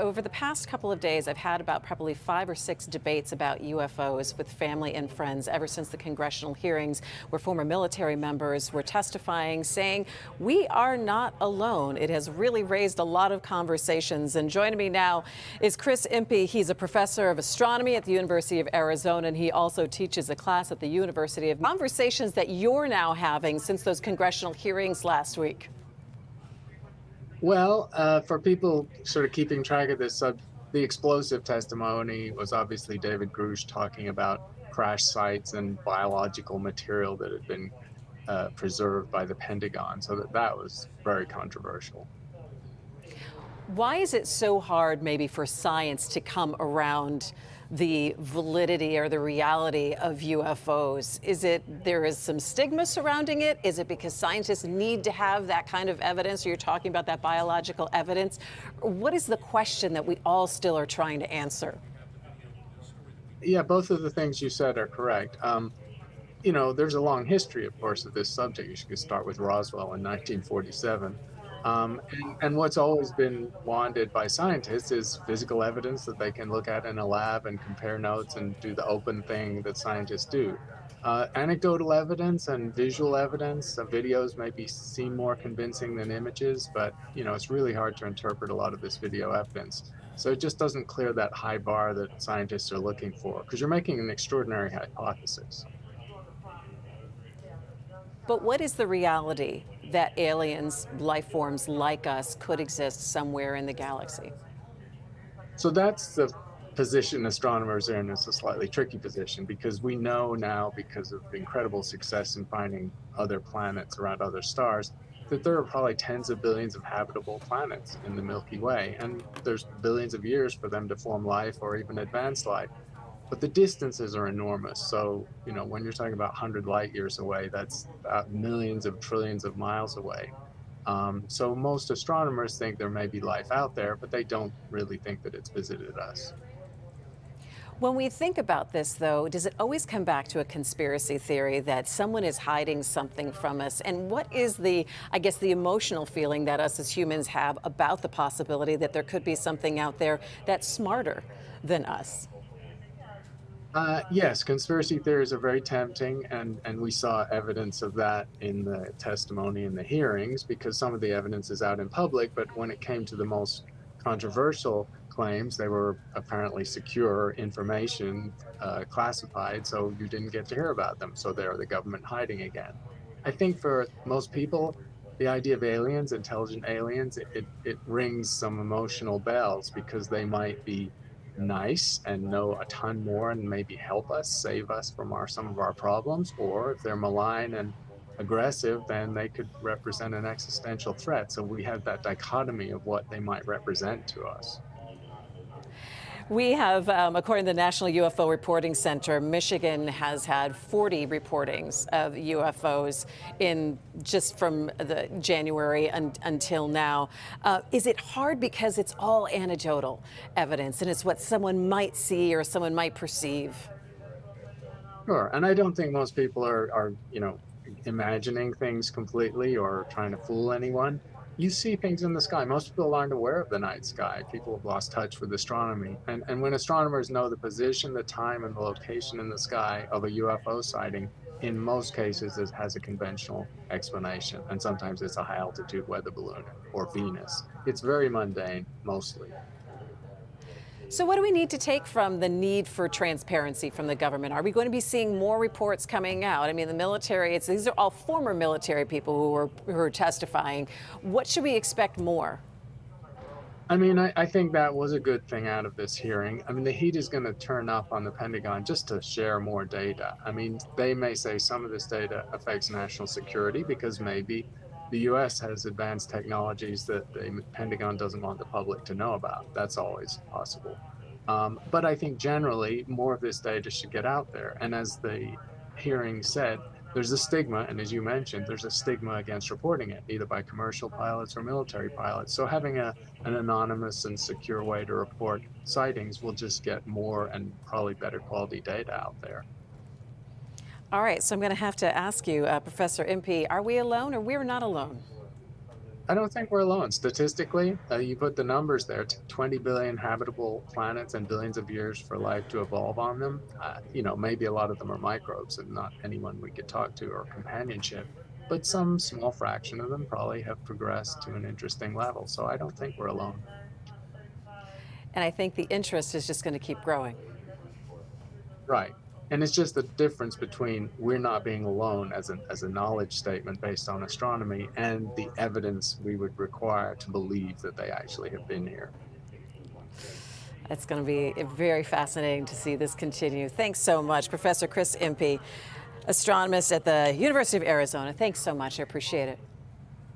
over the past couple of days, I've had about probably 5 or 6 debates about UFOs with family and friends ever since the congressional hearings where former military members were testifying, saying we are not alone. It has really raised a lot of conversations. And joining me now is Chris Impey. He's a professor of astronomy at the University of Arizona, and he also teaches a class at the University of Conversations that you're now having since those congressional hearings last week. Well, for people sort of keeping track of this, the explosive testimony was obviously David Grush talking about crash sites and biological material that had been preserved by the Pentagon. So that was very controversial. Why is it so hard maybe for science to come around the validity or the reality of UFOs? Is it there is some stigma surrounding it? Is it because scientists need to have that kind of evidence? Or you're talking about that biological evidence? What is the question that we all still are trying to answer? Yeah, both of the things you said are correct. There's a long history, of course, of this subject. You could start with Roswell in 1947. And what's always been wanted by scientists is physical evidence that they can look at in a lab and compare notes and do the open thing that scientists do. Anecdotal evidence and visual evidence, videos maybe seem more convincing than images, but it's really hard to interpret a lot of this video evidence. So it just doesn't clear that high bar that scientists are looking for, because you're making an extraordinary hypothesis. But what is the reality that aliens, life forms like us, could exist somewhere in the galaxy? So that's the position astronomers are in. It's a slightly tricky position because we know now, because of incredible success in finding other planets around other stars, that there are probably tens of billions of habitable planets in the Milky Way, and there's billions of years for them to form life or even advanced life. But the distances are enormous. So, when you're talking about 100 light years away, that's millions of trillions of miles away. So most astronomers think there may be life out there, but they don't really think that it's visited us. When we think about this, though, does it always come back to a conspiracy theory that someone is hiding something from us? And what is I guess, the emotional feeling that us as humans have about the possibility that there could be something out there that's smarter than us? Yes, conspiracy theories are very tempting, and we saw evidence of that in the testimony in the hearings because some of the evidence is out in public, but when it came to the most controversial claims, they were apparently secure information, classified, so you didn't get to hear about them. So there, the government hiding again. I think for most people, the idea of aliens, intelligent aliens, it rings some emotional bells because they might be nice and know a ton more and maybe help us, save us from some of our problems, or if they're malign and aggressive, then they could represent an existential threat. So we have that dichotomy of what they might represent to us. We have, according to the National UFO Reporting Center, Michigan has had 40 reportings of UFOs in just from the January until now. Is it hard because it's all anecdotal evidence and it's what someone might see or someone might perceive? Sure, and I don't think most people are imagining things completely or trying to fool anyone. You see things in the sky. Most people aren't aware of the night sky. People have lost touch with astronomy. And when astronomers know the position, the time, and the location in the sky of a UFO sighting, in most cases it has a conventional explanation. And sometimes it's a high altitude weather balloon or Venus. It's very mundane, mostly. So what do we need to take from the need for transparency from the government? Are we going to be seeing more reports coming out? I mean, the military, these are all former military people who are testifying. What should we expect more? I mean, I think that was a good thing out of this hearing. I mean, the heat is going to turn up on the Pentagon just to share more data. I mean, they may say some of this data affects national security because maybe the US has advanced technologies that the Pentagon doesn't want the public to know about. That's always possible. But I think generally more of this data should get out there. And as the hearing said, there's a stigma, and as you mentioned, there's a stigma against reporting it, either by commercial pilots or military pilots. So having an anonymous and secure way to report sightings will just get more and probably better quality data out there. All right, so I'm going to have to ask you, Professor Impey, are we alone or we're not alone? I don't think we're alone. Statistically, you put the numbers there, 20 billion habitable planets and billions of years for life to evolve on them. Maybe a lot of them are microbes and not anyone we could talk to or companionship, but some small fraction of them probably have progressed to an interesting level. So I don't think we're alone. And I think the interest is just going to keep growing. Right. And it's just the difference between we're not being alone as a knowledge statement based on astronomy and the evidence we would require to believe that they actually have been here. It's going to be very fascinating to see this continue. Thanks so much, Professor Chris Impey, astronomist at the University of Arizona. Thanks so much. I appreciate it.